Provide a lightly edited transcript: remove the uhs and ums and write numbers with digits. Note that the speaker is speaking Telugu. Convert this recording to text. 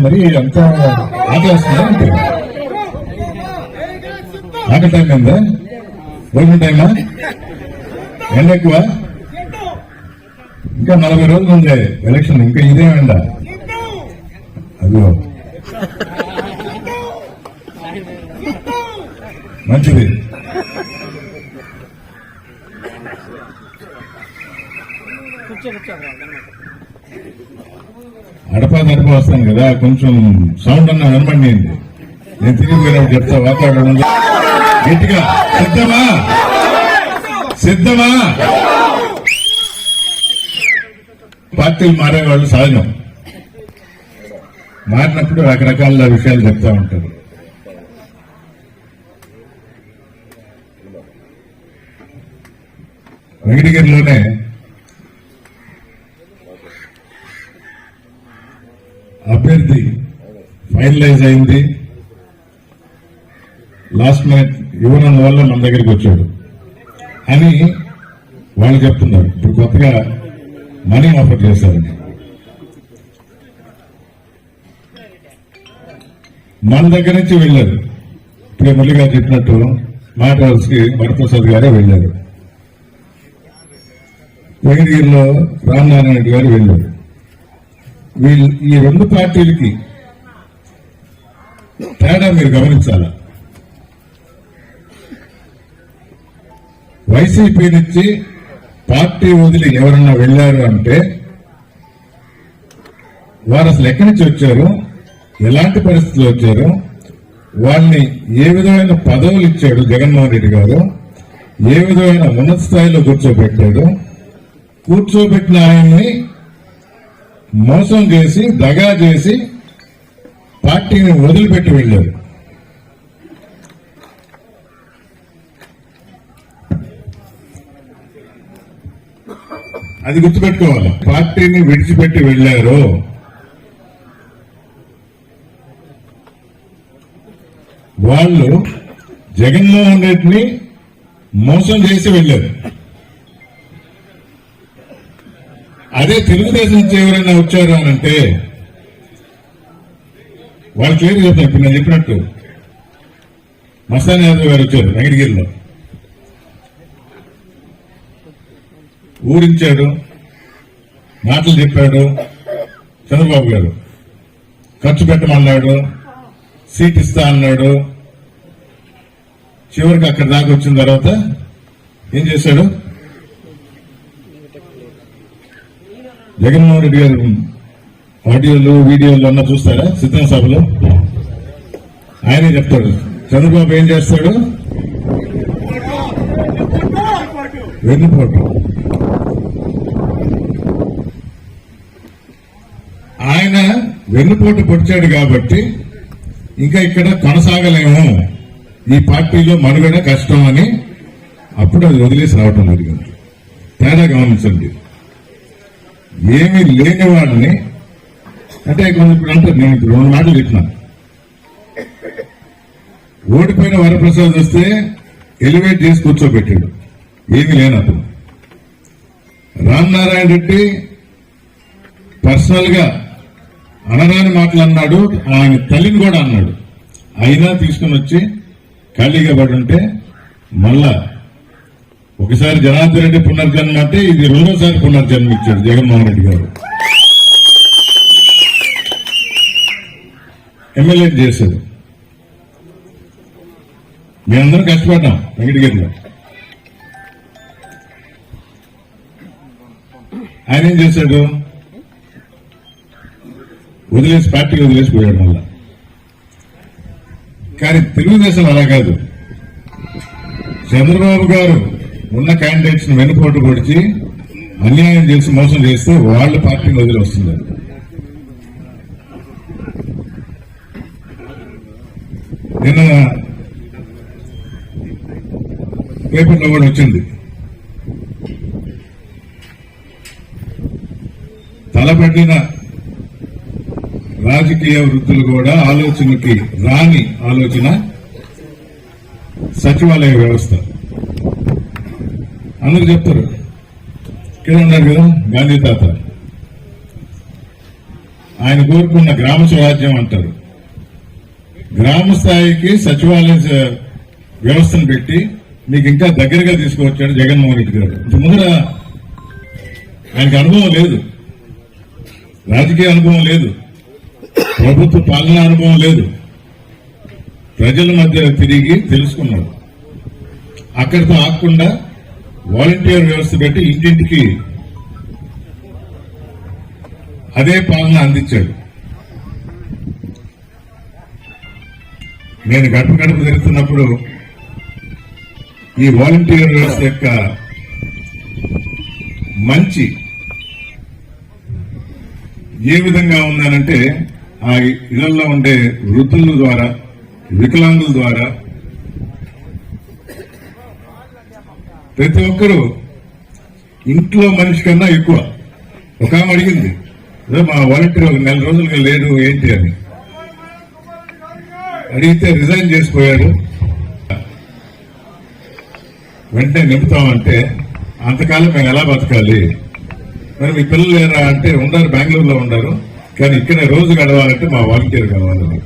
మరి అంత ఆటేస్తుందా అంటే ఆట టైం ఏందా భోజనం టైమా ఎండ ఎక్కువ ఇంకా 40 రోజులు ఉండే ఎలక్షన్ ఇంకా ఇదేమండ అదిగో మంచిది అడపా తడప వస్తాను కదా కొంచెం సౌండ్ అన్న వినపడింది నేను తిరిగి పోయినప్పుడు చెప్తా వాతావరణం గట్టిగా సిద్ధమా పార్టీలు మారేవాళ్ళు సహజం మారినప్పుడు రకరకాల విషయాలు చెప్తా ఉంటారు వెంకటగిరిలోనే అభ్యర్థి ఫైనలైజ్ అయింది లాస్ట్ మినిట్ ఇవ్వనందువల్ల మన దగ్గరికి వచ్చాడు అని వాళ్ళు చెప్తున్నారు ఇప్పుడు కొత్తగా మనీ ఆఫర్ చేశారని మన దగ్గర నుంచి వెళ్ళారు ఇప్పుడు మురళి గారు చెప్పినట్టు మాట్లాడాల్సి వరప్రసాద్ గారే వెళ్ళారు వెంకటగిరిలో రామనారాయణ రెడ్డి గారు వెళ్ళారు వీళ్ళు ఈ రెండు పార్టీలకి తేడా మీరు గమనించాల వైసీపీ నుంచి పార్టీ వదిలి ఎవరన్నా వెళ్లారు అంటే వారు అసలు ఎక్కడి నుంచి వచ్చారు ఎలాంటి పరిస్థితులు వచ్చారు వాళ్ళని ఏ విధమైన పదవులు ఇచ్చాడు జగన్మోహన్ రెడ్డి గారు ఏ విధమైన ఉన్నత స్థాయిలో కూర్చోబెట్టాడు కూర్చోబెట్టిన ఆయన్ని మోసం చేసి దగా చేసి పార్టీని వదిలిపెట్టి వెళ్ళారు అది గుర్తుపెట్టుకోవాలి పార్టీని విడిచిపెట్టి వెళ్ళారు వాళ్ళు జగన్మోహన్ రెడ్డిని మోసం చేసి వెళ్ళారు అదే తెలుగుదేశం నుంచి ఎవరైనా వచ్చారు అనంటే వాళ్ళు క్లియర్ చెప్తాను ఇప్పుడు నేను చెప్పినట్టు మస్తాన్ యాదవ్ గారు వచ్చారు వెంకటగిరిలో ఊరించాడు మాటలు చెప్పాడు చంద్రబాబు గారు ఖర్చు పెట్టమన్నాడు సీట్ ఇస్తా అన్నాడు చివరికి అక్కడ దాకా వచ్చిన తర్వాత ఏం చేశాడు జగన్మోహన్ రెడ్డి గారు ఆడియోలు వీడియోలు అన్నా చూస్తారా సిద్ధం సభలో ఆయనే చెప్తాడు చంద్రబాబు ఏం చేస్తాడు వెన్నుపోటు ఆయన వెన్నుపోటు పొడిచాడు కాబట్టి ఇంకా ఇక్కడ కొనసాగలేము ఈ పార్టీలో మనుగడ కష్టం అని అప్పుడు అది వదిలేసి రావటం జరిగింది తేడా గమనించండి ఏమీ లేని వాళ్ళని అంటే ఇప్పుడు అంటారు నేను ఇప్పుడు 2 మాటలు చెప్పినా ఓడిపోయిన వరప్రసాద్ వస్తే ఎలివేట్ చేసి కూర్చోబెట్టాడు ఏమీ లేనప్పుడు రామనారాయణ రెడ్డి పర్సనల్ గా అనరాని మాటలు అన్నాడు ఆయన తల్లిని కూడా అన్నాడు అయినా తీసుకుని వచ్చి ఖాళీగా పడి ఉంటే మళ్ళా ఒకసారి జనార్దన్ రెడ్డి పునర్జన్మ అంటే ఇది 2వ పునర్జన్మ ఇచ్చాడు జగన్మోహన్ రెడ్డి గారు ఎమ్మెల్యే చేశాడు మేమందరం కష్టపడ్డాం వెంకటగిరిలో ఆయన ఏం చేశాడు వదిలేసి పార్టీ వదిలేసిపోయాడు మళ్ళా కానీ తెలుగుదేశం అలా కాదు చంద్రబాబు గారు ఉన్న క్యాండిడేట్స్ ని వెనుపోటు పొడిచి అన్యాయం చేసి మోసం చేస్తే వాళ్ళ పార్టీని వదిలి వస్తున్నారు నిన్న పేపర్లో కూడా వచ్చింది తలపడిన రాజకీయ వృత్తులు కూడా ఆలోచనకి రాని ఆలోచన సచివాలయ వ్యవస్థ అందరూ చెప్తారు ఇక్కడ ఉన్నారు కదా గాంధీ తాత ఆయన కోరుకున్న గ్రామ స్వరాజ్యం అంటారు. గ్రామ స్థాయికి సచివాలయ వ్యవస్థను పెట్టి మీకు ఇంకా దగ్గరగా తీసుకువచ్చాడు జగన్మోహన్ రెడ్డి గారు. ముందర ఆయనకు అనుభవం లేదు, రాజకీయ అనుభవం లేదు, ప్రభుత్వ పాలనా అనుభవం లేదు. ప్రజల మధ్య తిరిగి తెలుసుకున్నాడు. అక్కడితో ఆగకుండా వాలంటీర్ వ్యవస్థ పెట్టి ఇంటింటికి అదే పాలన అందించాడు. నేను గడప గడప తిరుగుతున్నప్పుడు ఈ వాలంటీర్ వ్యవస్థ యొక్క మంచి ఏ విధంగా ఉందనంటే, ఆ ఇళ్లలో ఉండే వృద్ధుల ద్వారా, వికలాంగుల ద్వారా ప్రతి ఒక్కరూ ఇంట్లో మనిషి కన్నా ఎక్కువ. ఒక ఆమె అడిగింది, మా వాలంటీర్ ఒక 4 రోజులుగా లేడు ఏంటి అని అడిగితే రిజైన్ చేసిపోయాడు. వెంటనే నింపుతామంటే అంతకాలం మేము ఎలా బతకాలి, మరి మీ పిల్లలు లేరా అంటే ఉన్నారు, బెంగళూరులో ఉన్నారు, కానీ ఇక్కడే రోజు గడవాలంటే మా వాలంటీర్ కావాలని.